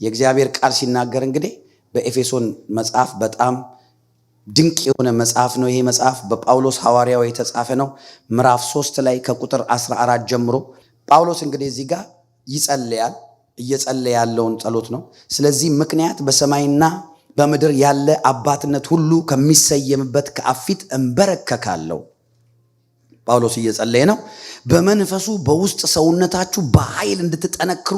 የእግዚአብሔር ቃል ሲናገር እንግዲህ በኤፌሶን መጽሐፍ በጣም ድንቅ የሆነ መጽሐፍ ነው። ይሄ መጽሐፍ በጳውሎስ ሐዋርያው የተጻፈ ነው። ምዕራፍ 3 ላይ ከቁጥር 14 ጀምሮ ጳውሎስ እንግዲህ እዚህ ጋር ይጸልያል። እየጸለየ ያለውን ጸሎት ነው። ስለዚህ ምክንያት በሰማይና በምድር ያለ አባትነት ሁሉ ከሚሰየምበት ከአብ ፊት እንበረከካለሁ። ጳውሎስ እየጸለየ ነው። በመንፈሱ በውስጥ ሰውነታችሁ በኃይል እንድትጠነክሩ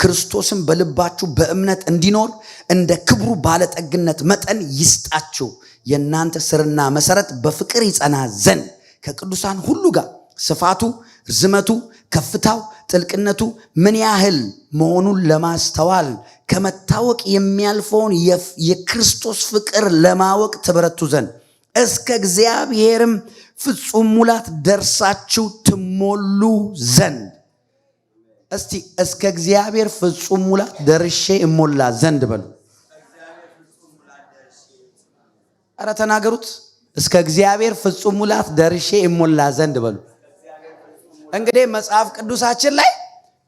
ክርስቶስን በልባችሁ በእምነት እንዲኖር እንደ ክብሩ ባለጠግነት መጠን ይስጣችሁ። የእናንተ ስርና መሰረት በፍቅር ይጸና ዘንድ ከቅዱሳን ሁሉ ጋር ስፋቱ፣ ርዝመቱ፣ ከፍታው፣ ጥልቅነቱ ምን ያህል መሆኑን ለማስተዋል ከመታወቅ የሚያልፈውን የክርስቶስ ፍቅር ለማወቅ ትበረቱ ዘንድ እስከ እግዚአብሔርም ፍጹም ሙላት ደርሳችሁ ትሞሉ ዘንድ። እስቲ እስከ እግዚአብሔር ፍጹም ሙላት ደርሼ እሞላ ዘንድ በሉ። አረ ተናገሩት። እስከ እግዚአብሔር ፍጹም ሙላት ደርሼ እሞላ ዘንድ በሉ። እንግዲህ መጽሐፍ ቅዱሳችን ላይ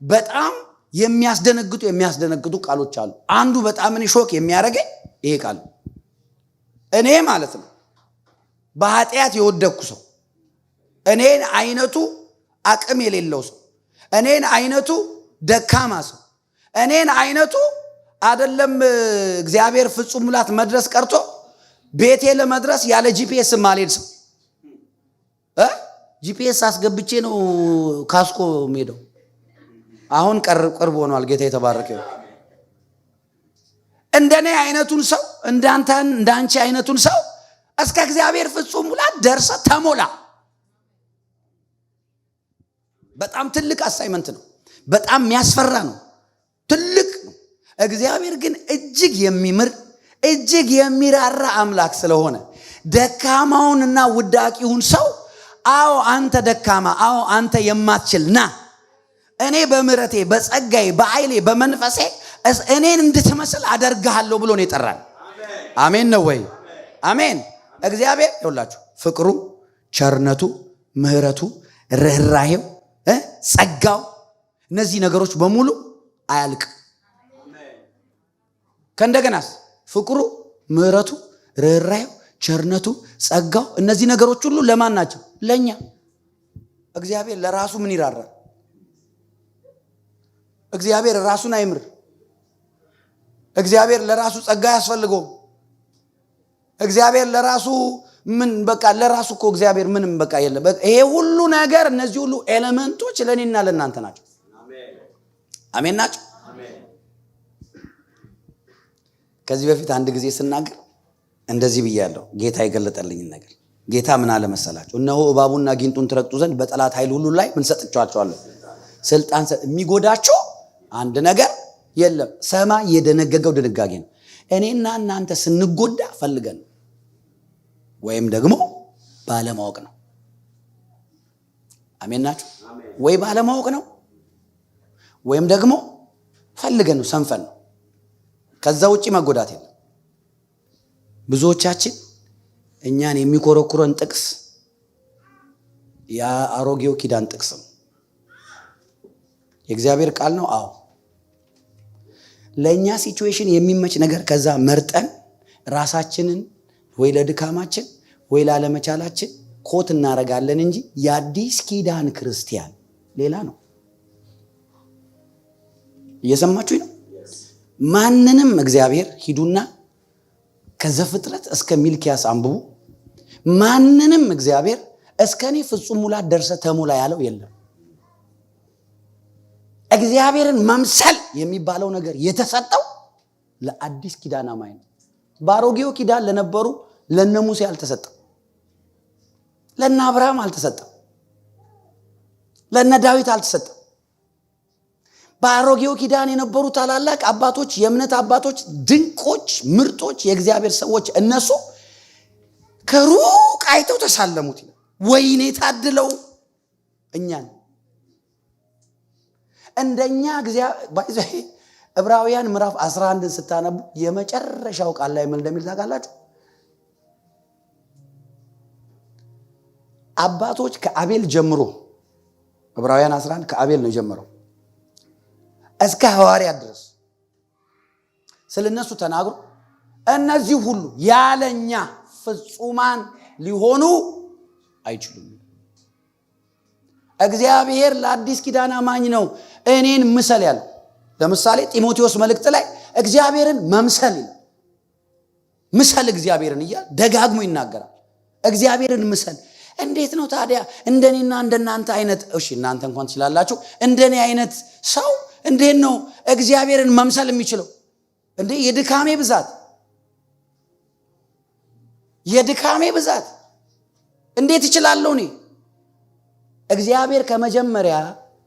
በጣም የሚያስደነግጡ ቃሎች አሉ። አንዱ በጣም እኔ ሾክ የሚያደርገኝ ይሄ ቃል እኔ ማለት ነው በኃጢአት የወደቅኩ ሰው፣ እኔን አይነቱ አቅም የሌለው ሰው፣ እኔን አይነቱ ደካማ ሰው፣ እኔን አይነቱ አይደለም እግዚአብሔር ፍጹም ሙላት መድረስ ቀርቶ ቤቴ ለመድረስ ያለ ጂፒኤስ ማልሄድ ሰው ጂፒኤስ አስገብቼ ነው ካስኮ ሄደው። አሁን ቅርብ ሆኗል። ጌታ የተባረከ ይሁን። እንደኔ አይነቱን ሰው እንዳንቺ አይነቱን ሰው እስከ እግዚአብሔር ፍጹም ሙላት ደርሰ ተሞላ። በጣም ትልቅ አሳይመንት ነው። በጣም የሚያስፈራ ነው። ትልቅ ነው። እግዚአብሔር ግን እጅግ የሚምር እጅግ የሚራራ አምላክ ስለሆነ ደካማውንና ውዳቂውን ሰው አዎ አንተ ደካማ፣ አዎ አንተ የማትችል ና እኔ በምሕረቴ በጸጋዬ በኃይሌ በመንፈሴ እኔን እንድትመስል አደርግሃለሁ ብሎ ነው የጠራን። አሜን ነው ወይ? አሜን። እግዚአብሔር ይኸውላችሁ ፍቅሩ፣ ቸርነቱ፣ ምሕረቱ፣ ርኅራኄው፣ ጸጋው እነዚህ ነገሮች በሙሉ አያልቅም። ከእንደገናስ ፍቅሩ፣ ምሕረቱ፣ ርኅራኄው፣ ቸርነቱ፣ ጸጋው እነዚህ ነገሮች ሁሉ ለማን ናቸው? ለኛ። እግዚአብሔር ለራሱ ምን ይራራል? እግዚአብሔር ራሱን አይምር። እግዚአብሔር ለራሱ ጸጋ ያስፈልገው። እግዚአብሔር ለራሱ ምን በቃ ለራሱ እኮ እግዚአብሔር ምንም በቃ የለም። ይሄ ሁሉ ነገር እነዚህ ሁሉ ኤሌመንቶች ለኔና ለእናንተ ናቸው። አሜን ናቸው። ከዚህ በፊት አንድ ጊዜ ስናገር እንደዚህ ብያለሁ። ጌታ የገለጠልኝ ነገር ጌታ ምን አለ መሰላችሁ? እነሆ እባቡና ጊንጡን ትረግጡ ዘንድ በጠላት ኃይል ሁሉ ላይ ምን ሰጥቻችኋለሁ? ስልጣን። የሚጎዳችሁ አንድ ነገር የለም። ሰማይ የደነገገው ድንጋጌ ነው። እኔና እናንተ ስንጎዳ ፈልገን ወይም ደግሞ ባለማወቅ ነው። አሜን ናችሁ ወይ? ባለማወቅ ነው ወይም ደግሞ ፈልገን ነው፣ ሰንፈን ነው። ከዛ ውጪ መጎዳት የለም። ብዙዎቻችን እኛን የሚኮረኩረን ጥቅስ የአሮጌው ኪዳን ጥቅስ ነው። የእግዚአብሔር ቃል ነው። አዎ ለእኛ ሲቹዌሽን የሚመች ነገር ከዛ መርጠን ራሳችንን ወይ ለድካማችን ወይ ላለመቻላችን ኮት እናረጋለን እንጂ የአዲስ ኪዳን ክርስቲያን ሌላ ነው። እየሰማችሁ ነው? ማንንም እግዚአብሔር ሂዱና ከዘፍጥረት እስከ ሚልኪያስ አንብቡ። ማንንም እግዚአብሔር እስከ እኔ ፍጹም ሙላት ደርሰ ተሞላ ያለው የለም። እግዚአብሔርን መምሰል የሚባለው ነገር የተሰጠው ለአዲስ ኪዳን አማኝ ነው። በአሮጌው ኪዳን ለነበሩ ለነ ሙሴ አልተሰጠም፣ ለነ አብርሃም አልተሰጠም፣ ለነ ዳዊት አልተሰጠም። በአሮጌው ኪዳን የነበሩ ታላላቅ አባቶች፣ የእምነት አባቶች፣ ድንቆች፣ ምርጦች የእግዚአብሔር ሰዎች እነሱ ከሩቅ አይተው ተሳለሙት። ወይኔ ታድለው እኛን እንደኛ እግዚአብሔር ዕብራውያን ምዕራፍ 11 ስታነቡ የመጨረሻው ቃል ላይ ምን እንደሚል ታውቃላችሁ? አባቶች ከአቤል ጀምሮ ዕብራውያን 11 ከአቤል ነው ጀምረው እስከ ሐዋርያት ድረስ ስለነሱ ተናግሮ እነዚህ ሁሉ ያለኛ ፍጹማን ሊሆኑ አይችሉም። እግዚአብሔር ለአዲስ ኪዳን አማኝ ነው እኔን ምሰል ያለው። ለምሳሌ ጢሞቴዎስ መልእክት ላይ እግዚአብሔርን መምሰል ምሰል እግዚአብሔርን እያለ ደጋግሞ ይናገራል። እግዚአብሔርን ምሰል። እንዴት ነው ታዲያ እንደኔና እንደናንተ አይነት እሺ እናንተ እንኳን ትችላላችሁ እንደኔ አይነት ሰው እንዴት ነው እግዚአብሔርን መምሰል የሚችለው? እንዴ የድካሜ ብዛት እንዴት ይችላል? እኔ እግዚአብሔር ከመጀመሪያ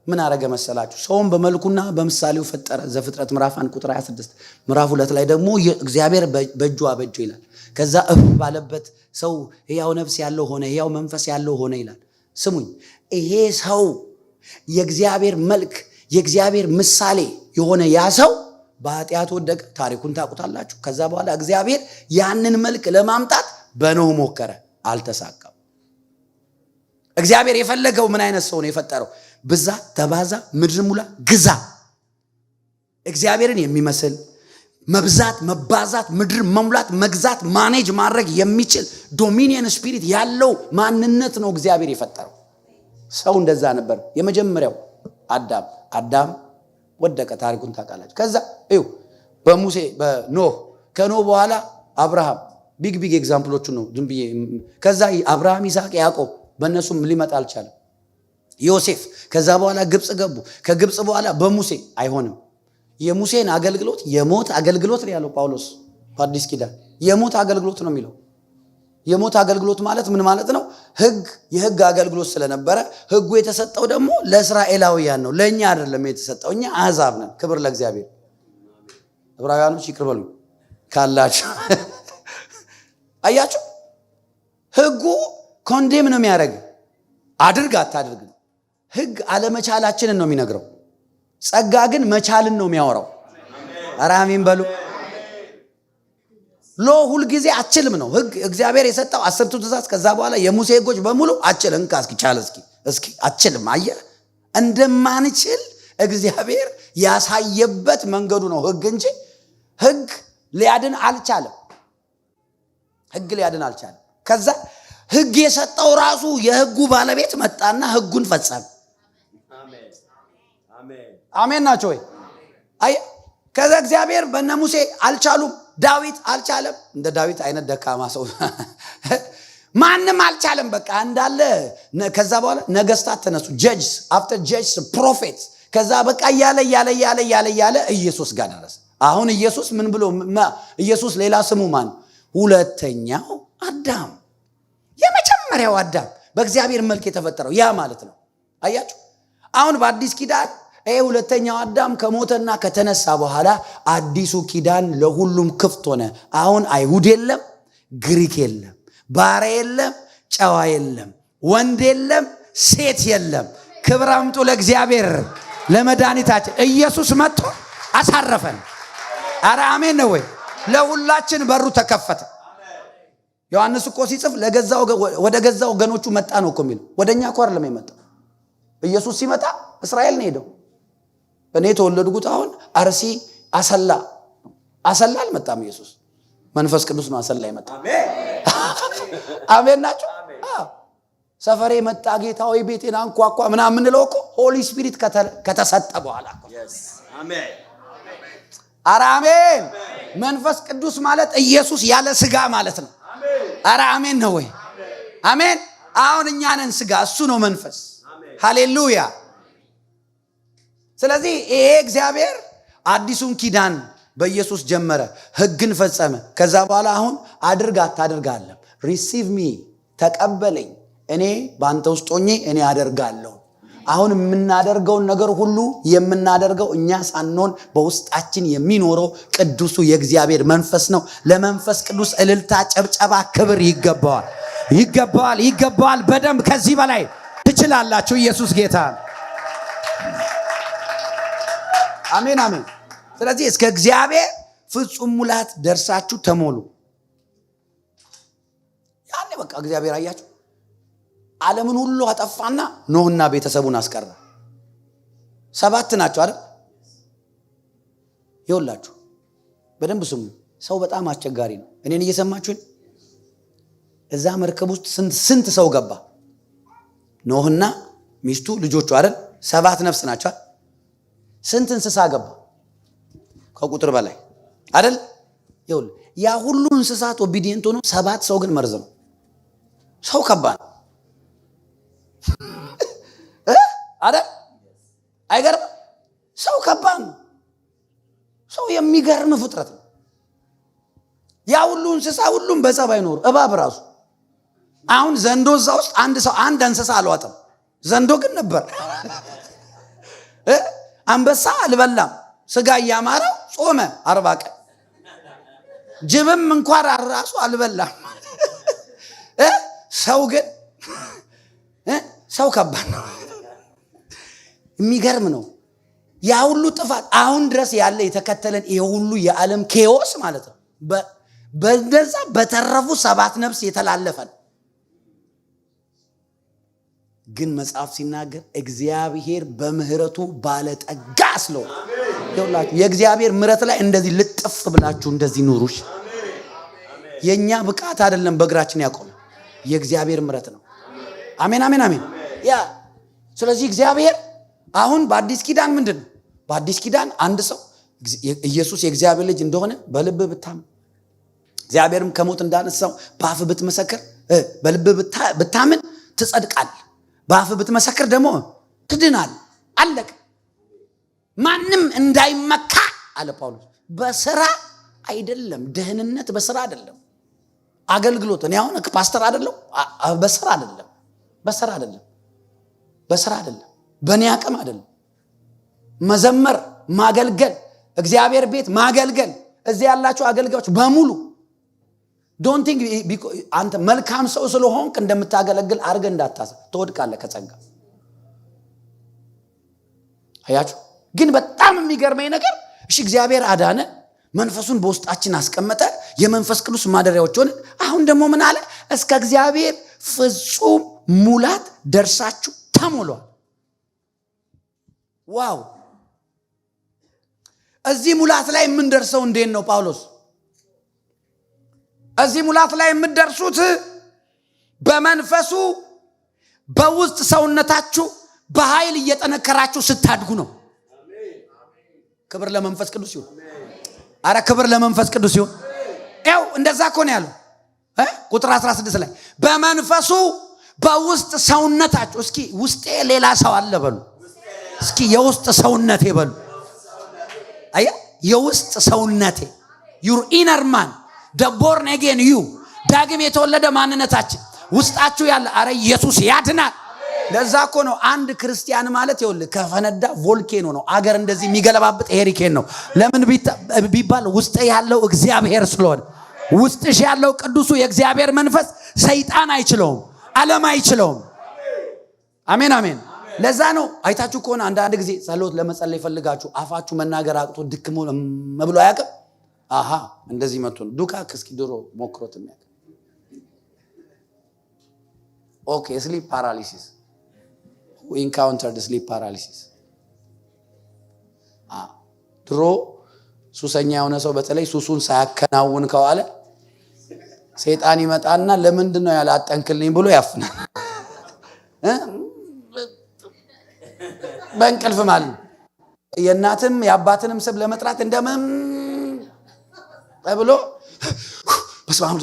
ምን አረገ መሰላችሁ? ሰውን በመልኩና በምሳሌው ፈጠረ። ዘፍጥረት ምዕራፍ 1 ቁጥር 26። ምዕራፍ 2 ላይ ደግሞ እግዚአብሔር በእጁ አበጀው ይላል። ከዛ ባለበት ሰው ሕያው ነፍስ ያለው ሆነ፣ ሕያው መንፈስ ያለው ሆነ ይላል። ስሙኝ፣ ይሄ ሰው የእግዚአብሔር መልክ የእግዚአብሔር ምሳሌ የሆነ ያ ሰው በኃጢአት ወደቀ። ታሪኩን ታውቁታላችሁ። ከዛ በኋላ እግዚአብሔር ያንን መልክ ለማምጣት በኖህ ሞከረ፣ አልተሳካም። እግዚአብሔር የፈለገው ምን አይነት ሰው ነው የፈጠረው? ብዛ፣ ተባዛ፣ ምድር ሙላ፣ ግዛ። እግዚአብሔርን የሚመስል መብዛት፣ መባዛት፣ ምድር መሙላት፣ መግዛት፣ ማኔጅ ማድረግ የሚችል ዶሚኒየን ስፒሪት ያለው ማንነት ነው እግዚአብሔር የፈጠረው። ሰው እንደዛ ነበር። የመጀመሪያው አዳም ወደቀ። ታሪኩን ታውቃላችሁ። ከዛ በሙሴ በኖህ፣ ከኖህ በኋላ አብርሃም። ቢግ ኤግዛምፕሎቹ ነው ዝም ብዬ። ከዛ አብርሃም፣ ይስሐቅ፣ ያዕቆብ በእነሱም ሊመጣ አልቻለም። ዮሴፍ፣ ከዛ በኋላ ግብፅ ገቡ። ከግብፅ በኋላ በሙሴ አይሆንም። የሙሴን አገልግሎት የሞት አገልግሎት ነው ያለው ጳውሎስ በአዲስ ኪዳን። የሞት አገልግሎት ነው የሚለው። የሞት አገልግሎት ማለት ምን ማለት ነው? የህግ አገልግሎት ስለነበረ ህጉ የተሰጠው ደግሞ ለእስራኤላውያን ነው፣ ለእኛ አይደለም የተሰጠው። እኛ አሕዛብ ነን። ክብር ለእግዚአብሔር። ዕብራውያኖች ይቅር በሉ ካላችሁ። አያችሁ፣ ህጉ ኮንዴም ነው የሚያደርግ፣ አድርግ አታድርግ። ህግ አለመቻላችንን ነው የሚነግረው። ጸጋ ግን መቻልን ነው የሚያወራው። ኧረ አሜን በሉ። ሎ ሁልጊዜ አችልም ነው ህግ። እግዚአብሔር የሰጠው 10ቱ ትእዛዝ፣ ከዛ በኋላ የሙሴ ህጎች በሙሉ አችልም። እስኪ አችልም። አየህ እንደማንችል እግዚአብሔር ያሳየበት መንገዱ ነው ህግ እንጂ ህግ ሊያድን አልቻለም። ከዛ ህግ የሰጠው ራሱ የህጉ ባለቤት መጣና ህጉን ፈጸመ። አሜን ናቸው ወይ? ከዛ እግዚአብሔር በነ ሙሴ አልቻሉም። ዳዊት አልቻለም። እንደ ዳዊት አይነት ደካማ ሰው ማንም አልቻለም። በቃ እንዳለ። ከዛ በኋላ ነገስታት ተነሱ። ጀጅስ አፍተር ጀጅስ ፕሮፌትስ። ከዛ በቃ እያለ ኢየሱስ ጋር ደረሰ። አሁን ኢየሱስ ምን ብሎ ኢየሱስ ሌላ ስሙ ማን? ሁለተኛው አዳም። የመጀመሪያው አዳም በእግዚአብሔር መልክ የተፈጠረው ያ ማለት ነው። አያችሁ፣ አሁን በአዲስ ኪዳን ሁለተኛው አዳም ከሞተና ከተነሳ በኋላ አዲሱ ኪዳን ለሁሉም ክፍት ሆነ። አሁን አይሁድ የለም፣ ግሪክ የለም፣ ባሪያ የለም፣ ጨዋ የለም፣ ወንድ የለም፣ ሴት የለም። ክብር አምጡ ለእግዚአብሔር ለመድኃኒታችን ኢየሱስ መጥቶ አሳረፈን። ኧረ አሜን ነው ወይ? ለሁላችን በሩ ተከፈተ። ዮሐንስ እኮ ሲጽፍ ወደ ገዛ ወገኖቹ መጣ ነው እኮ የሚለው። ወደኛ እኮ አይደለም የመጣው። ኢየሱስ ሲመጣ እስራኤል ነው ሄደው። እኔ የተወለድኩት አሁን አርሲ አሰላ አልመጣም። ኢየሱስ መንፈስ ቅዱስ ነው አሰላ ይመጣ። አሜን ናቸው። ሰፈሬ መጣ ጌታ ሆይ ቤቴን አንኳኳ ምናምን የምንለው እኮ ሆሊ ስፒሪት ከተሰጠ በኋላ እኮ። አሜን ኧረ አሜን። መንፈስ ቅዱስ ማለት ኢየሱስ ያለ ስጋ ማለት ነው። ኧረ አሜን ነው ወይ? አሜን። አሁን እኛ ነን ስጋ፣ እሱ ነው መንፈስ። ሃሌሉያ። ስለዚህ ይሄ እግዚአብሔር አዲሱን ኪዳን በኢየሱስ ጀመረ፣ ህግን ፈጸመ። ከዛ በኋላ አሁን አድርግ አታድርግ አለ። ሪሲቭ ሚ፣ ተቀበለኝ፣ እኔ በአንተ ውስጥ ሆኜ እኔ አደርጋለሁ። አሁን የምናደርገውን ነገር ሁሉ የምናደርገው እኛ ሳንሆን በውስጣችን የሚኖረው ቅዱሱ የእግዚአብሔር መንፈስ ነው። ለመንፈስ ቅዱስ እልልታ፣ ጨብጨባ፣ ክብር ይገባዋል። በደንብ ከዚህ በላይ ትችላላችሁ። ኢየሱስ ጌታ። አሜን። ስለዚህ እስከ እግዚአብሔር ፍጹም ሙላት ደርሳችሁ ተሞሉ። ያኔ በቃ እግዚአብሔር አያችሁ ዓለምን ሁሉ አጠፋና ኖህና ቤተሰቡን አስቀረ። 7 ናቸው አይደል? ይኸውላችሁ በደንብ ስሙ። ሰው በጣም አስቸጋሪ ነው። እኔን እየሰማችሁኝ? እዛ መርከብ ውስጥ ስንት ሰው ገባ? ኖህና ሚስቱ ልጆቹ አይደል? 7 ነፍስ ናቸው። ስንት እንስሳ ገባ? ከቁጥር በላይ አይደል? ይኸውልህ ያ ሁሉ እንስሳት ኦቢዲየንት ሆኖ 7 ሰው ግን መርዝ ነው። ሰው ከባድ አይደል? አይገርም? ሰው ከባድ ነው። ሰው የሚገርም ፍጥረት ነው። ያ ሁሉ እንስሳ ሁሉም በጸባይ ኖሩ። እባብ ራሱ አሁን ዘንዶ እዛ ውስጥ አንድ እንስሳ አልዋጠም። ዘንዶ ግን ነበር። አንበሳ አልበላም። ስጋ እያማረው ጾመ 40 ቀን። ጅብም እንኳን ራሱ አልበላም። ሰው ግን ሰው ከባድ ነው። የሚገርም ነው። ያ ሁሉ ጥፋት አሁን ድረስ ያለ የተከተለን ይሄ ሁሉ የዓለም ኬዎስ ማለት ነው። በዛ በተረፉ 7 ነፍስ የተላለፈን ግን መጽሐፍ ሲናገር እግዚአብሔር በምህረቱ ባለጠጋ ስለሆነ ይኸውላችሁ የእግዚአብሔር ምህረት ላይ እንደዚህ ልጥፍ ብላችሁ እንደዚህ ኑሩሽ። የኛ ብቃት አይደለም በእግራችን ያቆመ የእግዚአብሔር ምህረት ነው። አሜን አሜን አሜን። ያ ስለዚህ እግዚአብሔር አሁን በአዲስ ኪዳን ምንድነው? በአዲስ ኪዳን አንድ ሰው ኢየሱስ የእግዚአብሔር ልጅ እንደሆነ በልብ ብታምን እግዚአብሔርም ከሞት እንዳነሳው በአፍ ብትመሰክር በልብ ብታምን ትጸድቃል። በአፍ ብትመሰክር ደግሞ ትድናል። አለቀ። ማንም እንዳይመካ አለ ጳውሎስ። በስራ አይደለም ደህንነት፣ በስራ አይደለም አገልግሎት። እኔ አሁን ፓስተር አይደለም፣ በስራ አይደለም፣ በስራ አይደለም፣ በስራ አይደለም፣ በእኔ አቅም አይደለም። መዘመር፣ ማገልገል፣ እግዚአብሔር ቤት ማገልገል። እዚህ ያላችሁ አገልጋዮች በሙሉ ዶንት ቲንክ አንተ መልካም ሰው ስለሆንክ እንደምታገለግል አድርገህ እንዳታስብ። ትወድቃለህ ከጸጋ። አያችሁ። ግን በጣም የሚገርመኝ ነገር እሺ እግዚአብሔር አዳነ፣ መንፈሱን በውስጣችን አስቀመጠ፣ የመንፈስ ቅዱስ ማደሪያዎች ሆነ። አሁን ደግሞ ምን አለ? እስከ እግዚአብሔር ፍጹም ሙላት ደርሳችሁ ተሞሏል። ዋው! እዚህ ሙላት ላይ የምንደርሰው እንዴት ነው ጳውሎስ? እዚህ ሙላት ላይ የምትደርሱት በመንፈሱ በውስጥ ሰውነታችሁ በኃይል እየጠነከራችሁ ስታድጉ ነው። ክብር ለመንፈስ ቅዱስ ይሁን። አረ ክብር ለመንፈስ ቅዱስ ይሁን። ያው እንደዛ እኮ ነው ያለው ቁጥር 16 ላይ በመንፈሱ በውስጥ ሰውነታችሁ። እስኪ ውስጤ ሌላ ሰው አለ በሉ። እስኪ የውስጥ ሰውነቴ በሉ። አያ የውስጥ ሰውነቴ your inner man, the born again you፣ ዳግም የተወለደ ማንነታችን ውስጣችሁ ያለ። አረ ኢየሱስ ያድናል። ለዛ እኮ ነው አንድ ክርስቲያን ማለት ይኸውልህ ከፈነዳ ቮልኬኖ ነው። አገር እንደዚህ የሚገለባብጥ ሄሪኬን ነው። ለምን ቢባል ውስጥ ያለው እግዚአብሔር ስለሆነ። ውስጥሽ ያለው ቅዱሱ የእግዚአብሔር መንፈስ ሰይጣን አይችለውም፣ ዓለም አይችለውም። አሜን አሜን። ለዛ ነው አይታችሁ ከሆነ አንዳንድ ጊዜ ጸሎት ለመጸለይ ፈልጋችሁ አፋችሁ መናገር አቅቶ ድክሞ መብሎ አያውቅም። አሃ እንደዚህ መጥቶ ነው ዱካክ። እስኪ ድሮ ሞክሮት የሚያውቅ ኦኬ። ስሊፕ ፓራሊሲስ who encountered sleep paralysis። ድሮ ሱሰኛ የሆነ ሰው በተለይ ሱሱን ሳያከናውን ከዋለ ሰይጣን ይመጣና ለምንድን ነው ያላጠንክልኝ ብሎ ያፍናል። በእንቅልፍ ማለት የእናትም የአባትንም ስም ለመጥራት እንደምን ብሎ በስማም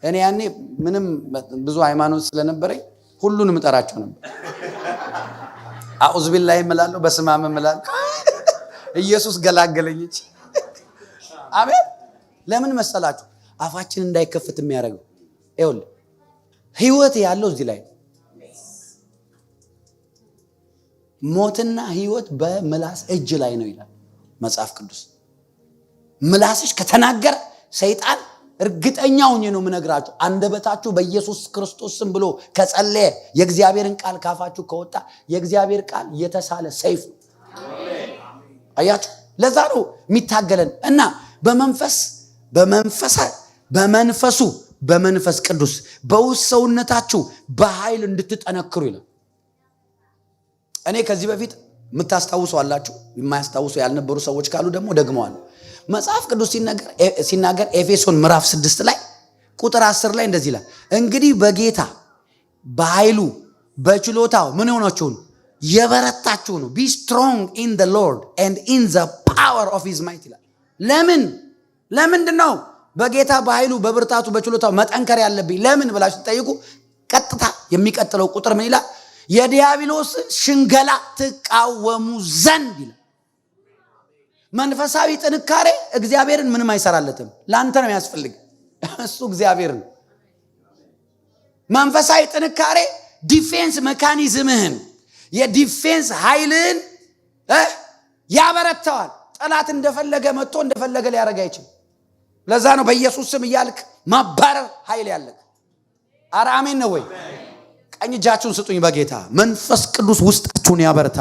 እኔ ያኔ ምንም ብዙ ሃይማኖት ስለነበረኝ ሁሉንም እጠራቸው ነበር። አዑዝ ቢላሂ እምላለሁ፣ በስማም እምላለሁ። ኢየሱስ ገላገለኝ እንጂ። አሜን። ለምን መሰላችሁ? አፋችን እንዳይከፍት የሚያደርገው ይኸውልህ ህይወት ያለው እዚህ ላይ። ሞትና ህይወት በምላስ እጅ ላይ ነው ይላል መጽሐፍ ቅዱስ። ምላስሽ ከተናገረ ሰይጣን እርግጠኛው ነው የምነግራችሁ፣ አንደበታችሁ በኢየሱስ ክርስቶስ ስም ብሎ ከጸለየ የእግዚአብሔርን ቃል ካፋችሁ ከወጣ የእግዚአብሔር ቃል የተሳለ ሰይፍ ነው። አያችሁ። ለዛ ነው የሚታገለን እና በመንፈስ ቅዱስ በውስጥ ሰውነታችሁ በኃይል እንድትጠነክሩ ይላል። እኔ ከዚህ በፊት የምታስታውሱ አላችሁ፣ የማያስታውሱ ያልነበሩ ሰዎች ካሉ ደግሞ ደግመዋል። መጽሐፍ ቅዱስ ሲናገር ኤፌሶን ምዕራፍ 6 ላይ ቁጥር 10 ላይ እንደዚህ ይላል፣ እንግዲህ በጌታ በኃይሉ በችሎታው ምን ሆናችሁ ነው? የበረታችሁ ነው። ቢ ስትሮንግ ኢን ዘ ሎርድ ኤንድ ኢን ዘ ፓወር ኦፍ ሂዝ ማይት ይላል። ለምንድን ነው በጌታ በኃይሉ በብርታቱ በችሎታው መጠንከር ያለብኝ ለምን ብላችሁ ትጠይቁ፣ ቀጥታ የሚቀጥለው ቁጥር ምን ይላል? የዲያብሎስን ሽንገላ ትቃወሙ ዘንድ ይላል። መንፈሳዊ ጥንካሬ እግዚአብሔርን ምንም አይሰራለትም። ለአንተ ነው የሚያስፈልግ፣ እሱ እግዚአብሔር ነው። መንፈሳዊ ጥንካሬ ዲፌንስ ሜካኒዝምህን የዲፌንስ ኃይልን ያበረታዋል። ጠላት እንደፈለገ መጥቶ እንደፈለገ ሊያደርግ አይችልም። ለዛ ነው በኢየሱስ ስም እያልክ ማባረር ኃይል ያለህ። ኧረ አሜን ነው ወይ? ቀኝ እጃችሁን ስጡኝ በጌታ። መንፈስ ቅዱስ ውስጣችሁን ያበርታ።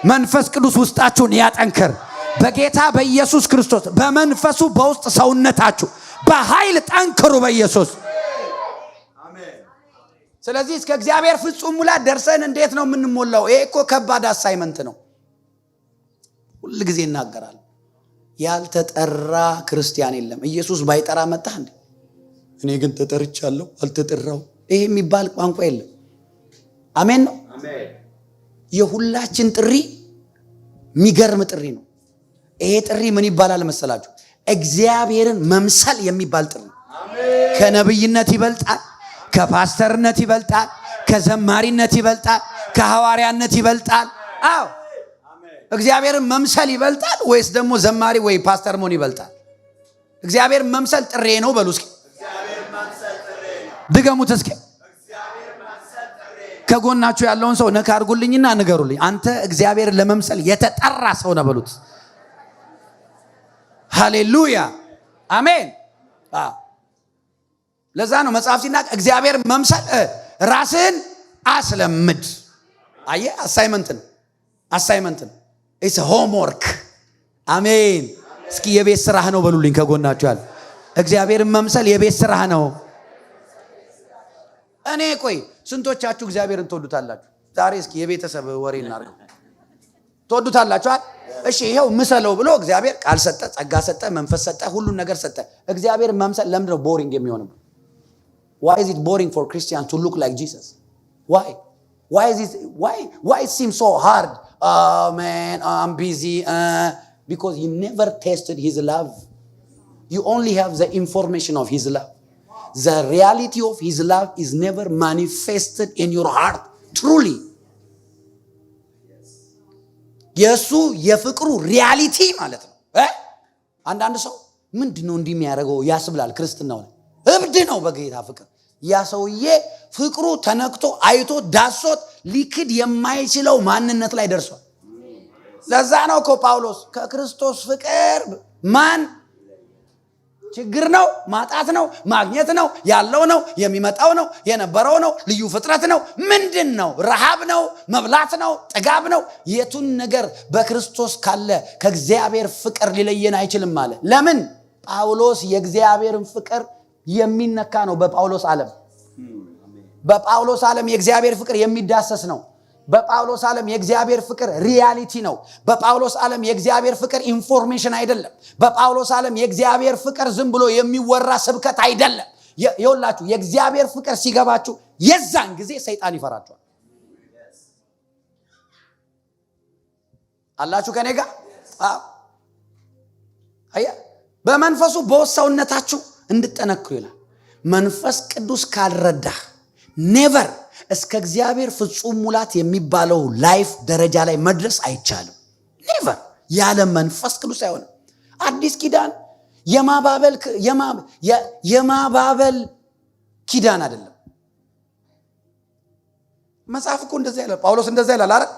መንፈስ ቅዱስ ውስጣችሁን ያጠንክር በጌታ በኢየሱስ ክርስቶስ። በመንፈሱ በውስጥ ሰውነታችሁ በኃይል ጠንክሩ በኢየሱስ። ስለዚህ እስከ እግዚአብሔር ፍጹም ሙላት ደርሰን እንዴት ነው የምንሞላው? ይሄ እኮ ከባድ አሳይመንት ነው። ሁል ጊዜ እናገራል፣ ያልተጠራ ክርስቲያን የለም። ኢየሱስ ባይጠራ መጣህ እንዴ? እኔ ግን ተጠርቻለሁ አልተጠራው፣ ይሄ የሚባል ቋንቋ የለም። አሜን ነው። የሁላችን ጥሪ የሚገርም ጥሪ ነው። ይሄ ጥሪ ምን ይባላል መሰላችሁ? እግዚአብሔርን መምሰል የሚባል ጥሪ። ከነብይነት ይበልጣል፣ ከፓስተርነት ይበልጣል፣ ከዘማሪነት ይበልጣል፣ ከሐዋርያነት ይበልጣል። አዎ እግዚአብሔርን መምሰል ይበልጣል ወይስ ደግሞ ዘማሪ ወይ ፓስተር መሆን ይበልጣል? እግዚአብሔርን መምሰል ጥሬ ነው በሉ እስኪ። ድገሙት እስኪ። ከጎናችሁ ያለውን ሰው ነካ አድርጉልኝና ንገሩልኝ፣ አንተ እግዚአብሔርን ለመምሰል የተጠራ ሰው ነው በሉት። ሃሌሉያ አሜን። ለዛ ነው መጽሐፍ ሲናገር እግዚአብሔር መምሰል ራስህን አስለምድ። አየህ፣ አሳይመንትን ኢትስ ሆምወርክ። አሜን። እስኪ የቤት ስራህ ነው በሉልኝ ከጎናችሁ ያለ። እግዚአብሔርን መምሰል የቤት ስራህ ነው። እኔ ቆይ ስንቶቻችሁ እግዚአብሔርን ትወዱታላችሁ? ዛሬ እስኪ የቤተሰብ ወሬ እናድርገው። ትወዱታላችሁ? እሺ ይሄው ምሰለው ብሎ እግዚአብሔር ቃል ሰጠ፣ ጸጋ ሰጠ፣ መንፈስ ሰጠ፣ ሁሉን ነገር ሰጠ። እግዚአብሔር መምሰል ለምንድን ነው ቦሪንግ የሚሆነው? Why is it boring for Christians to look like Jesus? Why it seems so hard? Oh man, I'm busy. Because you never tasted his love. You only have the information of his love. The reality of his love is never manifested in your heart truly. የሱ የፍቅሩ ሪያሊቲ ማለት ነው። አንዳንድ ሰው ምንድነው እንዲህ የሚያደርገው ያስብላል። ክርስትናው እብድ ነው በጌታ ፍቅር። ያ ሰውዬ ፍቅሩ ተነክቶ አይቶ ዳሶት ሊክድ የማይችለው ማንነት ላይ ደርሷል። ለዛ ነው እኮ ጳውሎስ ከክርስቶስ ፍቅር ማን ችግር ነው? ማጣት ነው? ማግኘት ነው? ያለው ነው? የሚመጣው ነው? የነበረው ነው? ልዩ ፍጥረት ነው? ምንድን ነው? ረሃብ ነው? መብላት ነው? ጥጋብ ነው? የቱን ነገር በክርስቶስ ካለ ከእግዚአብሔር ፍቅር ሊለየን አይችልም አለ። ለምን? ጳውሎስ የእግዚአብሔርን ፍቅር የሚነካ ነው። በጳውሎስ ዓለም የእግዚአብሔር ፍቅር የሚዳሰስ ነው። በጳውሎስ ዓለም የእግዚአብሔር ፍቅር ሪያሊቲ ነው። በጳውሎስ ዓለም የእግዚአብሔር ፍቅር ኢንፎርሜሽን አይደለም። በጳውሎስ ዓለም የእግዚአብሔር ፍቅር ዝም ብሎ የሚወራ ስብከት አይደለም። ይኸውላችሁ የእግዚአብሔር ፍቅር ሲገባችሁ የዛን ጊዜ ሰይጣን ይፈራችኋል። አላችሁ ከኔ ጋር? በመንፈሱ በወሰውነታችሁ እንድጠነክሩ ይላል። መንፈስ ቅዱስ ካልረዳህ ኔቨር እስከ እግዚአብሔር ፍጹም ሙላት የሚባለው ላይፍ ደረጃ ላይ መድረስ አይቻልም። ኔቨር ያለ መንፈስ ቅዱስ አይሆንም። አዲስ ኪዳን የማባበል ኪዳን አይደለም። መጽሐፍ እኮ እንደዛ ይላል። ጳውሎስ እንደዛ ይላል አይደል?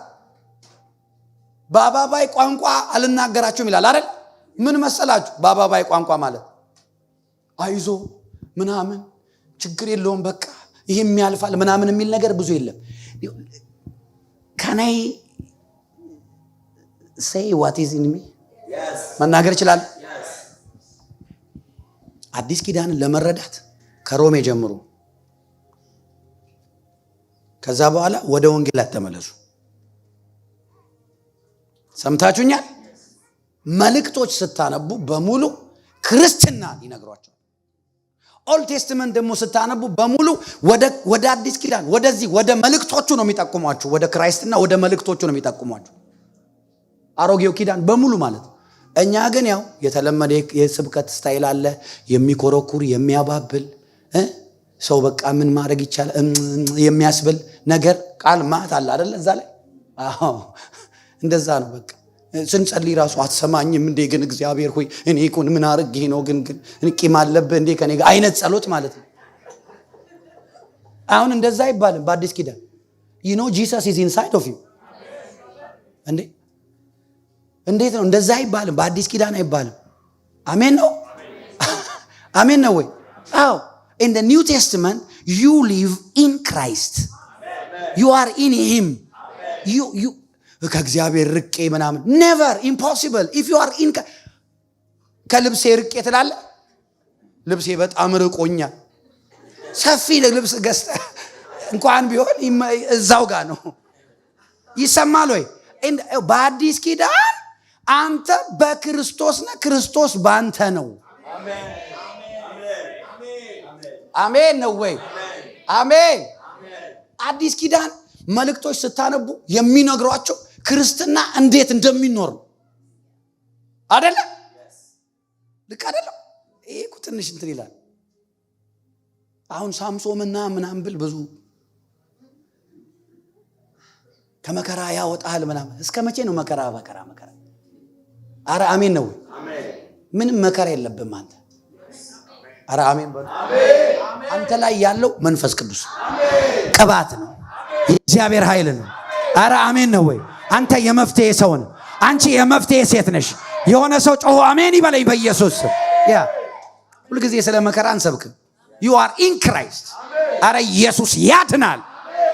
በአባባይ ቋንቋ አልናገራችሁም ይላል አይደል? ምን መሰላችሁ? በአባባይ ቋንቋ ማለት አይዞ ምናምን ችግር የለውም በቃ ይሄም ያልፋል ምናምን የሚል ነገር ብዙ የለም። Can I say what is in me? Yes. መናገር ይችላል? Yes. አዲስ ኪዳንን ለመረዳት ከሮሜ ጀምሮ ከዛ በኋላ ወደ ወንጌላት ተመለሱ። ሰምታችሁኛል? መልእክቶች ስታነቡ በሙሉ ክርስትና ይነግሯቸዋል። ኦልድ ቴስትመንት ደግሞ ስታነቡ በሙሉ ወደ አዲስ ኪዳን ወደዚህ ወደ መልእክቶቹ ነው የሚጠቁሟችሁ። ወደ ክራይስትና ወደ መልእክቶቹ ነው የሚጠቁሟችሁ። አሮጌው ኪዳን በሙሉ ማለት። እኛ ግን ያው የተለመደ የስብከት ስታይል አለ፣ የሚኮረኩር የሚያባብል ሰው በቃ ምን ማድረግ ይቻላል የሚያስብል ነገር ቃል ማት አለ አይደል? እዛ ላይ አዎ እንደዛ ነው። በቃ ስንጸልይ ራሱ አትሰማኝም እንዴ? ግን እግዚአብሔር ሆይ እኔ እኮ ምን አርጌ ነው ግን ቂም አለብህ እንዴ ከኔ ጋር አይነት ጸሎት ማለት ነው። አሁን እንደዛ አይባልም በአዲስ ኪዳን። you know Jesus is inside of you እንዴ? እንዴት ነው እንደዛ አይባልም በአዲስ ኪዳን አይባልም። አሜን ነው አሜን ነው ወይ? አዎ in the New Testament you live in Christ. You are in him. You ከእግዚአብሔር ርቄ ምናምን never, impossible. If you are in ከልብሴ ርቄ ትላለህ። ልብሴ በጣም ርቆኛል። ሰፊ ልብስ ገዝተህ እንኳን ቢሆን እዛው ጋር ነው ይሰማል ወይ? በአዲስ ኪዳን አንተ በክርስቶስ ነህ፣ ክርስቶስ ባንተ ነው። አሜን ነው ወይ? አሜን። አዲስ ኪዳን መልእክቶች ስታነቡ የሚነግሯቸው ክርስትና እንዴት እንደሚኖር ነው አይደለ? ልክ አይደለም? ይሄ እኮ ትንሽ እንትን ይላል። አሁን ሳምሶንና ምናምን ብል ብዙ ከመከራ ያወጣል ምናምን። እስከ መቼ ነው መከራ? አረ አሜን ነው ወይ? ምንም መከራ የለብም አንተ። አረ አሜን በሉ። አንተ ላይ ያለው መንፈስ ቅዱስ ቅባት ነው፣ የእግዚአብሔር ኃይል ነው። አረ አሜን ነው ወይ? አንተ የመፍትሄ ሰው ነህ። አንቺ የመፍትሄ ሴት ነሽ። የሆነ ሰው ጮሆ አሜን ይበለኝ በኢየሱስ ስም። ያ ሁሉ ጊዜ ስለ መከራ አንሰብክም። you are in Christ። አረ ኢየሱስ ያድናል።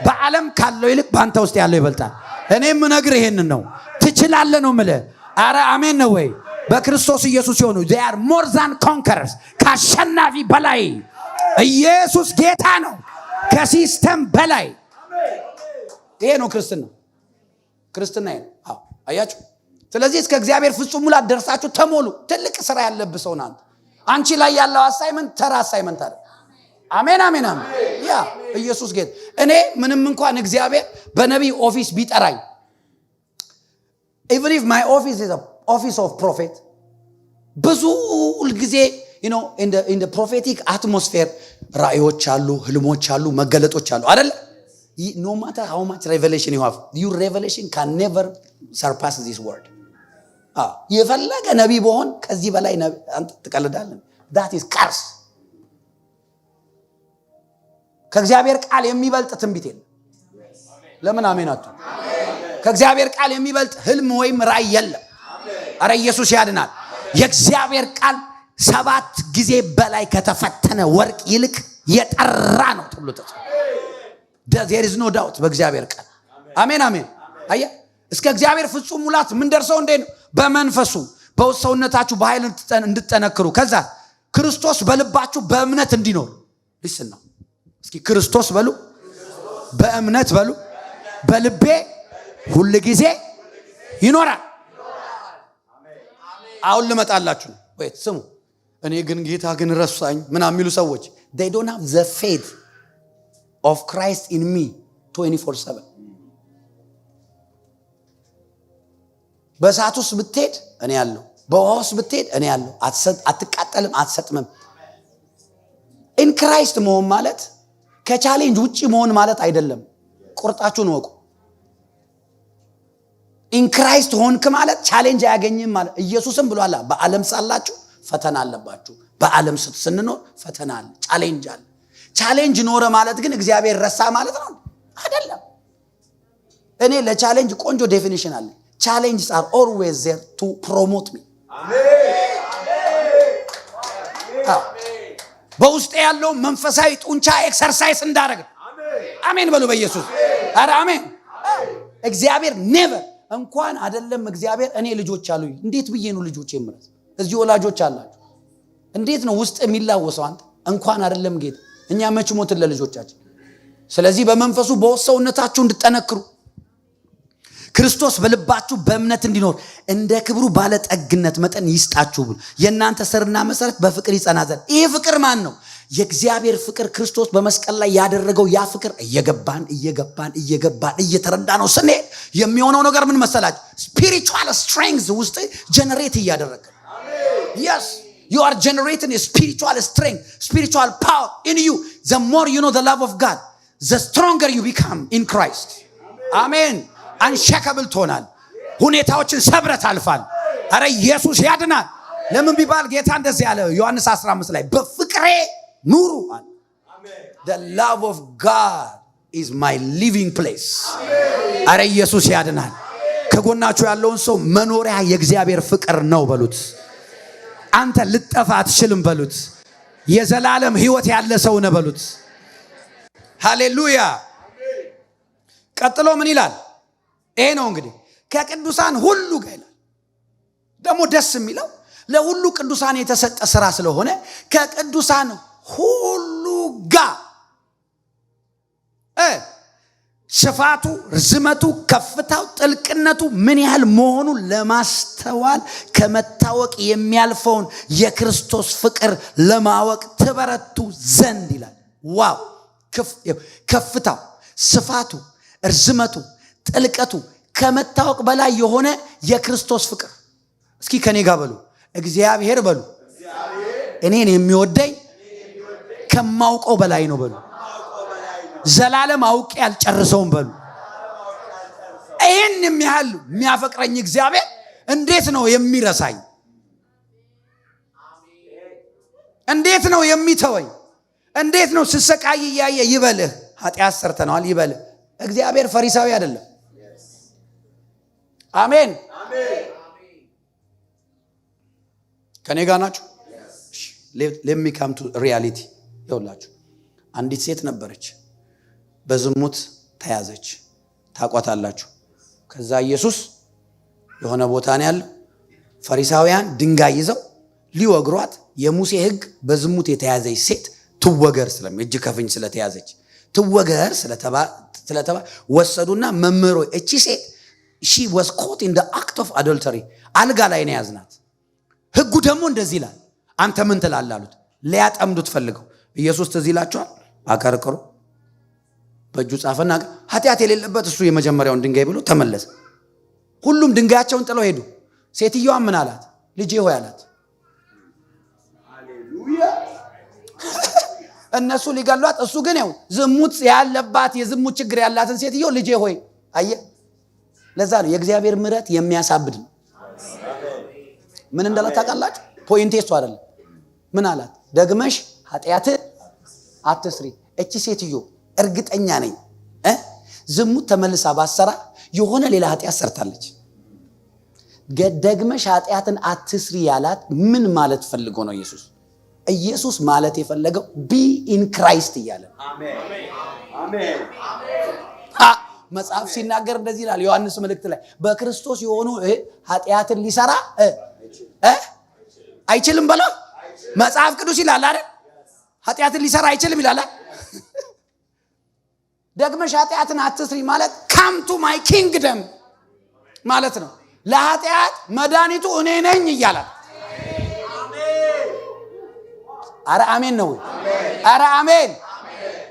በዓለም ካለው ይልቅ ባንተ ውስጥ ያለው ይበልጣል። እኔም ምነግርህ ይሄንን ነው። ትችላለህ ነው የምልህ። አረ አሜን ነው ወይ? በክርስቶስ ኢየሱስ የሆኑ they are more than conquerors። ከአሸናፊ በላይ ኢየሱስ ጌታ ነው። ከሲስተም በላይ ይሄ ነው ክርስትና። ክርስትና ይሄ ነው። አዎ አያችሁ። ስለዚህ እስከ እግዚአብሔር ፍጹም ሙላት ደርሳችሁ ተሞሉ። ትልቅ ስራ ያለብህ ሰው ናንተ። አንቺ ላይ ያለው አሳይመንት ተራ አሳይመንት አይደል። አሜን አሜን አሜን። ያ ኢየሱስ ጌታ። እኔ ምንም እንኳን እግዚአብሔር በነቢይ ኦፊስ ቢጠራኝ even if my office is a office of prophet ብዙ ጊዜ you know in the prophetic atmosphere ራእዮች አሉ፣ ህልሞች አሉ፣ መገለጦች አሉ አይደል? no matter how much revelation you have, your revelation can never surpass this word. የፈለገ ነቢይ በሆን ከዚህ በላይ አንተ ትቀልዳለህ። that is curse። ከእግዚአብሔር ቃል የሚበልጥ ትንቢት የለም። ለምን አሜን አቱ? ከእግዚአብሔር ቃል የሚበልጥ ህልም ወይም ራእይ የለም። አረ ኢየሱስ ያድናል። የእግዚአብሔር ቃል 7 ጊዜ በላይ ከተፈተነ ወርቅ ይልቅ የጠራ ነው ተብሎ ተጽፏል። there is no doubt በእግዚአብሔር ቃል። አሜን አሜን። አያ እስከ እግዚአብሔር ፍጹም ሙላት ምን ደርሰው እንዴ ነው? በመንፈሱ በውስጥ ሰውነታችሁ በኃይል እንድትጠነክሩ ከዛ ክርስቶስ በልባችሁ በእምነት እንዲኖር። ልስና እስኪ ክርስቶስ በሉ፣ በእምነት በሉ፣ በልቤ ሁሉ ጊዜ ይኖራል። አሁን ልመጣላችሁ ነው። ወይ ስሙ። እኔ ግን ጌታ ግን ረሳኝ ምናምን የሚሉ ሰዎች they don't have the faith of Christ in me 24/7። በእሳት ውስጥ ብትሄድ እኔ ያለው፣ በውሃ ውስጥ ብትሄድ እኔ ያለው። አትቃጠልም፣ አትሰጥምም። in Christ መሆን ማለት ከቻሌንጅ ውጪ መሆን ማለት አይደለም። ቁርጣችሁን ወቁ። in Christ ሆንክ ማለት ቻሌንጅ አያገኝም ማለት። ኢየሱስም ብሏል በዓለም ሳላችሁ ፈተና አለባችሁ። በዓለም ስንኖር ፈተና አለ፣ ቻሌንጅ አለ። ቻሌንጅ ኖረ ማለት ግን እግዚአብሔር ረሳ ማለት ነው አይደለም። እኔ ለቻሌንጅ ቆንጆ ዴፊኒሽን አለ። challenges are always there to promote me። በውስጥ ያለው መንፈሳዊ ጡንቻ ኤክሰርሳይዝ እንዳደረገ አሜን በሉ በኢየሱስ። አረ አሜን። እግዚአብሔር never እንኳን አይደለም እግዚአብሔር እኔ ልጆች አሉኝ። እንዴት ብዬ ነው ልጆች የምረስ? እዚህ ወላጆች አላችሁ። እንዴት ነው ውስጥ የሚላወሰው አንተ? እንኳን አይደለም ጌታ እኛ መች ሞትን ለልጆቻችን። ስለዚህ በመንፈሱ በውስጥ ሰውነታችሁ እንድትጠነክሩ ክርስቶስ በልባችሁ በእምነት እንዲኖር እንደ ክብሩ ባለጠግነት መጠን ይስጣችሁ ብሎ የእናንተ ስርና መሰረት በፍቅር ይጸና ዘንድ። ይህ ፍቅር ማን ነው? የእግዚአብሔር ፍቅር ክርስቶስ በመስቀል ላይ ያደረገው ያ ፍቅር እየገባን እየተረዳ ነው ስንሄድ የሚሆነው ነገር ምን መሰላችሁ? ስፒሪቹዋል ስትሬንግዝ ውስጥ ጀነሬት እያደረገ yes you are generating a spiritual strength, spiritual power in you. The more you know the love of God, the stronger you become in Christ. Amen. Unshakable tonal ሁኔታዎችን ሰብረት አልፋል። አረ ኢየሱስ ያድናል። ለምን ቢባል ጌታ እንደዚህ ያለ ዮሐንስ 15 ላይ በፍቅሬ ኑሩ አለ። The love of God is my living place. አረ ኢየሱስ ያድናል። ከጎናችሁ ያለውን ሰው መኖሪያ የእግዚአብሔር ፍቅር ነው በሉት። አንተ ልጠፋ አትችልም በሉት። የዘላለም ሕይወት ያለ ሰው ነው በሉት። ሃሌሉያ። ቀጥሎ ምን ይላል? ይሄ ነው እንግዲህ ከቅዱሳን ሁሉ ጋር ይላል። ደግሞ ደስ የሚለው ለሁሉ ቅዱሳን የተሰጠ ስራ ስለሆነ ከቅዱሳን ሁሉ ጋር ስፋቱ፣ ርዝመቱ፣ ከፍታው፣ ጥልቅነቱ ምን ያህል መሆኑን ለማስተዋል ከመታወቅ የሚያልፈውን የክርስቶስ ፍቅር ለማወቅ ትበረቱ ዘንድ ይላል። ዋው! ከፍታው፣ ስፋቱ፣ ርዝመቱ፣ ጥልቀቱ ከመታወቅ በላይ የሆነ የክርስቶስ ፍቅር። እስኪ ከኔ ጋር በሉ፣ እግዚአብሔር በሉ እኔን የሚወደኝ ከማውቀው በላይ ነው በሉ። ዘላለም አውቄ ያልጨርሰውም በሉ። ይሄን የሚያህል የሚያፈቅረኝ እግዚአብሔር እንዴት ነው የሚረሳኝ? እንዴት ነው የሚተወኝ? እንዴት ነው ስሰቃይ እያየ ይበልህ ኃጢአት ሰርተናል ይበልህ። እግዚአብሔር ፈሪሳዊ አይደለም። አሜን። ከኔ ጋር ናችሁ? let me come to reality። ይኸውላችሁ አንዲት ሴት ነበረች፣ በዝሙት ተያዘች። ታቋታላችሁ። ከዛ ኢየሱስ የሆነ ቦታ ነው ያለው። ፈሪሳውያን ድንጋይ ይዘው ሊወግሯት፣ የሙሴ ሕግ በዝሙት የተያዘች ሴት ትወገር እጅ ከፍንጅ ስለተያዘች ትወገር ስለተባ ወሰዱና መምህሮ እቺ ሴት she was caught in the act of adultery አልጋ ላይ ነው ያዝናት። ሕጉ ደግሞ እንደዚህ ይላል። አንተ ምን ትላለህ አሉት። ሊያጠምዱት ፈልገው ኢየሱስ ትዝ ይላችኋል። አቀርቅሮ በእጁ ጻፈና ኃጢአት የሌለበት እሱ የመጀመሪያውን ድንጋይ ብሎ ተመለሰ። ሁሉም ድንጋያቸውን ጥለው ሄዱ። ሴትዮዋ ምን አላት? ልጄ ሆይ አላት። ሃሌሉያ። እነሱ ሊገሏት፣ እሱ ግን ያው ዝሙት ያለባት የዝሙት ችግር ያላትን ሴትዮ ልጄ ሆይ አየ። ለዛ ነው የእግዚአብሔር ምሕረት የሚያሳብድ ነው። ምን እንዳላት ታውቃላችሁ? ፖይንቴ እሱ አይደለም። ምን አላት? ደግመሽ ኃጢአት አትስሪ። እቺ ሴትዮ እርግጠኛ ነኝ ዝሙት ተመልሳ ባሰራ የሆነ ሌላ ኃጢአት ሰርታለች። ደግመሽ ኃጢአትን አትስሪ ያላት ምን ማለት ፈልጎ ነው? ኢየሱስ ማለት የፈለገው ቢ ኢን ክራይስት እያለ አሜን አሜን። መጽሐፍ ሲናገር እንደዚህ ይላል ዮሐንስ መልእክት ላይ በክርስቶስ የሆኑ ኃጢአትን ሊሰራ አይችልም ብሎ መጽሐፍ ቅዱስ ይላል አይደል? ኃጢአትን ሊሰራ አይችልም ይላል። ደግመሽ ኃጢአትን አትስሪ ማለት ካም ቱ ማይ ኪንግደም ማለት ነው። ለኃጢአት መድኃኒቱ እኔ ነኝ እያላት። አረ አሜን ነው። አረ አሜን።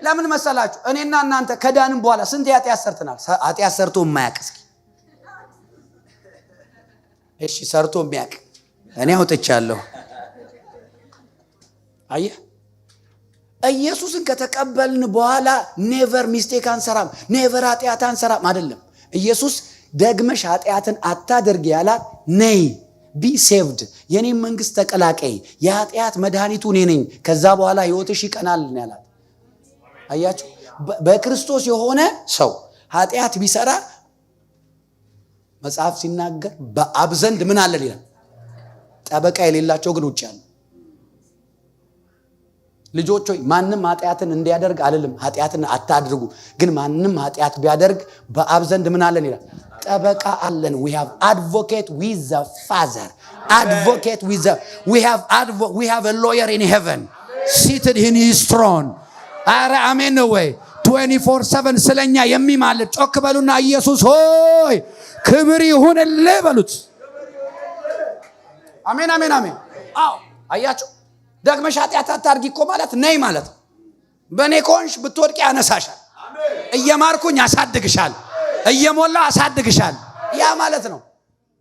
ለምን መሰላችሁ? እኔና እናንተ ከዳንም በኋላ ስንት ኃጢአት ሰርተናል? ኃጢአት ሰርቶ የማያውቅ እስኪ እሺ፣ ሰርቶ የሚያውቅ እኔ አውጥቻለሁ። አየህ፣ ኢየሱስን ከተቀበልን በኋላ ኔቨር ሚስቴክ አንሰራም፣ ኔቨር ኃጢአት አንሰራም አይደለም። ኢየሱስ ደግመሽ ኃጢአትን አታድርጊ ያላት ነይ ቢ ሴቭድ፣ የኔን መንግስት ተቀላቀይ፣ የኃጢአት መድኃኒቱ እኔ ነኝ፣ ከዛ በኋላ ህይወትሽ ይቀናል ያላት። አያችሁ፣ በክርስቶስ የሆነ ሰው ኃጢአት ቢሰራ መጽሐፍ ሲናገር በአብ ዘንድ ምን አለ ይላል? ጠበቃ የሌላቸው ግን ውጭ ያሉ ልጆች ሆይ ማንም ኃጢአትን እንዲያደርግ አልልም፣ ኃጢአትን አታድርጉ። ግን ማንም ኃጢአት ቢያደርግ በአብ ዘንድ ምን አለን ይላል? ጠበቃ አለን። we have advocate with the father, advocate with the we have a lawyer in heaven seated in his throne. አረ አሜን ነው ወይ? to 24/7 ስለኛ የሚማልድ ጮክ በሉና ኢየሱስ ሆይ ክብር ይሁንልህ በሉት። አሜን አሜን አሜን። አዎ አያችሁ፣ ደግመሽ ኃጢአት አታርጊ እኮ ማለት ነይ ማለት ነው። በእኔ ከሆንሽ ብትወድቂ ያነሳሻል፣ እየማርኩኝ አሳድግሻል፣ እየሞላ አሳድግሻል። ያ ማለት ነው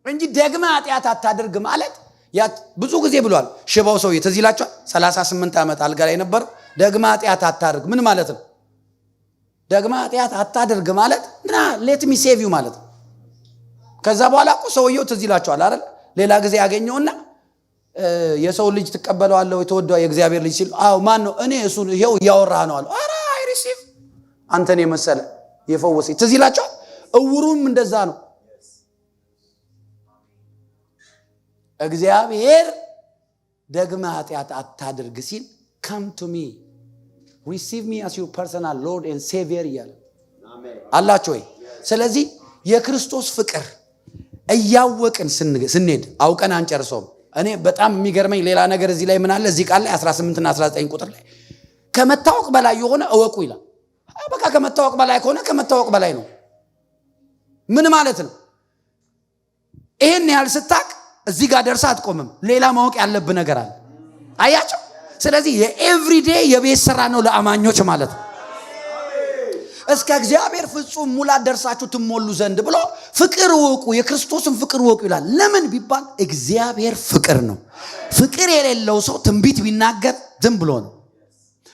እንጂ ደግመ ኃጢአት አታድርግ ማለት ያ ብዙ ጊዜ ብሏል ሽባው ሰውዬ ትዝ ይላችኋል። 38 ዓመት አልጋ ላይ ነበር። ደግመ ኃጢአት አታድርግ ምን ማለት ነው? ደግመ ኃጢአት አታድርግ ማለት እና ሌት ሚ ሴቭ ዩ ማለት ነው። ከዛ በኋላ እኮ ሰውየው ትዝ ይላችኋል አይደል? ሌላ ጊዜ ያገኘውና የሰው ልጅ ተቀበለዋለሁ የተወደው የእግዚአብሔር ልጅ ሲል አው ማን ነው? እኔ እሱ ይሄው ያወራህ ነው አለ። አረ አይ ሪሲቭ አንተን የመሰለ የፈወሰኝ ትዝ ይላችኋል። እውሩም እንደዛ ነው። እግዚአብሔር ደግመ ኃጢአት አታድርግ ሲል come to me receive me as your personal lord and savior እያለ አላችሁ ወይ? ስለዚህ የክርስቶስ ፍቅር እያወቅን ስንሄድ አውቀን አንጨርሰውም። እኔ በጣም የሚገርመኝ ሌላ ነገር እዚህ ላይ ምን አለ? እዚህ ቃል ላይ 18 እና 19 ቁጥር ላይ ከመታወቅ በላይ የሆነ እወቁ ይላል። በቃ ከመታወቅ በላይ ከሆነ ከመታወቅ በላይ ነው። ምን ማለት ነው? ይሄን ያህል ስታቅ እዚህ ጋር ደርሳ አትቆምም። ሌላ ማወቅ ያለብህ ነገር አለ። አያችሁ? ስለዚህ የኤቭሪዴይ የቤት ስራ ነው ለአማኞች ማለት ነው። እስከ እግዚአብሔር ፍጹም ሙላት ደርሳችሁ ትሞሉ ዘንድ ብሎ ፍቅር ወቁ፣ የክርስቶስን ፍቅር ወቁ ይላል። ለምን ቢባል እግዚአብሔር ፍቅር ነው። ፍቅር የሌለው ሰው ትንቢት ቢናገር ዝም ብሎ ነው።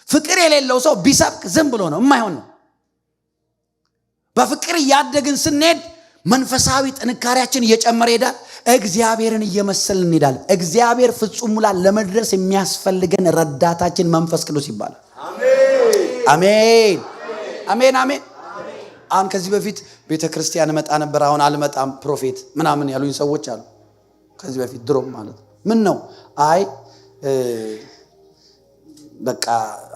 ፍቅር የሌለው ሰው ቢሰብክ ዝም ብሎ ነው፣ የማይሆን ነው። በፍቅር እያደግን ስንሄድ መንፈሳዊ ጥንካሬያችን እየጨመረ ይሄዳል። እግዚአብሔርን እየመሰልን እንሄዳለን። እግዚአብሔር ፍጹም ሙላት ለመድረስ የሚያስፈልገን ረዳታችን መንፈስ ቅዱስ ይባላል። አሜን አሜን አሜን። አሁን ከዚህ በፊት ቤተክርስቲያን መጣ ነበር፣ አሁን አልመጣም ፕሮፌት ምናምን ያሉኝ ሰዎች አሉ። ከዚህ በፊት ድሮም ማለት ምን ነው አይ በቃ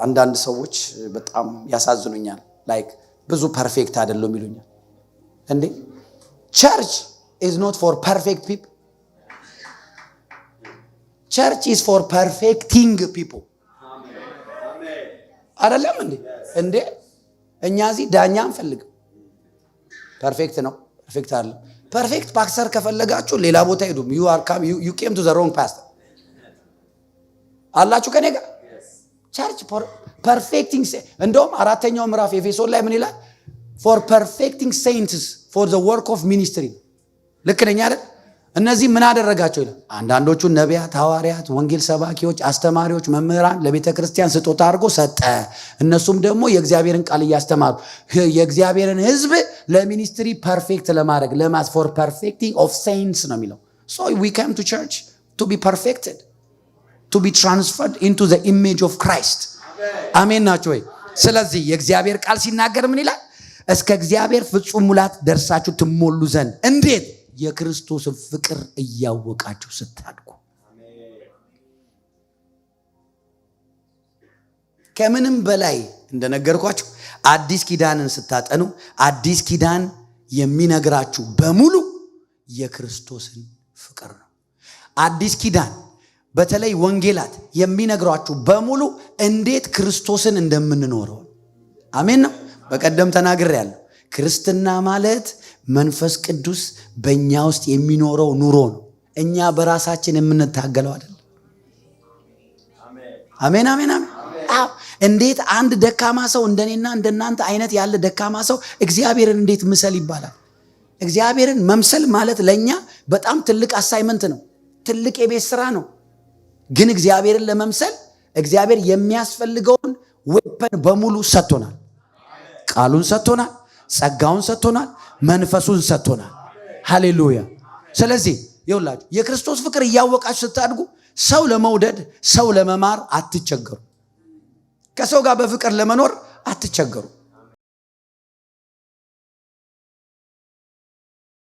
አንዳንድ ሰዎች በጣም ያሳዝኑኛል። ላይክ ብዙ ፐርፌክት አይደለም ይሉኛል። እንዴ church is not for perfect people. Church is for perfecting people. አይደለም እንዴ? እንዴ እኛ እዚህ ዳኛ አንፈልግም። ፐርፌክት ነው ፐርፌክት አይደለም። ፐርፌክት ፓስተር ከፈለጋችሁ ሌላ ቦታ ሄዱ። you came to the wrong pastor አላችሁ ከኔ ጋር። ቸርች perfecting እንደውም አራተኛው ምዕራፍ ኤፌሶን ላይ ምን ይላል? for perfecting saints for the work of ministry። ልክ ነኝ አይደል? እነዚህ ምን አደረጋቸው ይላል? አንዳንዶቹ ነቢያት፣ ሐዋርያት፣ ወንጌል ሰባኪዎች፣ አስተማሪዎች፣ መምህራን ለቤተ ክርስቲያን ስጦታ አድርጎ ሰጠ። እነሱም ደግሞ የእግዚአብሔርን ቃል እያስተማሩ የእግዚአብሔርን ሕዝብ ለሚኒስትሪ ፐርፌክት ለማድረግ for perfecting of saints ነው የሚለው። so we came to church to be perfected, to be transferred into the image of Christ. አሜን ናችሁ ወይ? ስለዚህ የእግዚአብሔር ቃል ሲናገር ምን ይላል? እስከ እግዚአብሔር ፍጹም ሙላት ደርሳችሁ ትሞሉ ዘንድ እንዴት? የክርስቶስን ፍቅር እያወቃችሁ ስታድጉ። ከምንም በላይ እንደነገርኳችሁ አዲስ ኪዳንን ስታጠኑ አዲስ ኪዳን የሚነግራችሁ በሙሉ የክርስቶስን ፍቅር ነው። አዲስ ኪዳን በተለይ ወንጌላት የሚነግሯችሁ በሙሉ እንዴት ክርስቶስን እንደምንኖረው። አሜን ነው። በቀደም ተናግሬያለሁ። ክርስትና ማለት መንፈስ ቅዱስ በእኛ ውስጥ የሚኖረው ኑሮ ነው። እኛ በራሳችን የምንታገለው አይደለም። አሜን አሜን አሜን። እንዴት አንድ ደካማ ሰው እንደኔና እንደናንተ አይነት ያለ ደካማ ሰው እግዚአብሔርን እንዴት ምሰል ይባላል? እግዚአብሔርን መምሰል ማለት ለኛ በጣም ትልቅ አሳይመንት ነው፣ ትልቅ የቤት ስራ ነው። ግን እግዚአብሔርን ለመምሰል እግዚአብሔር የሚያስፈልገውን ዌፐን በሙሉ ሰጥቶናል። ቃሉን ሰጥቶናል፣ ጸጋውን ሰጥቶናል፣ መንፈሱን ሰጥቶናል። ሃሌሉያ። ስለዚህ ይኸውላችሁ የክርስቶስ ፍቅር እያወቃችሁ ስታድጉ ሰው ለመውደድ ሰው ለመማር አትቸገሩ። ከሰው ጋር በፍቅር ለመኖር አትቸገሩ።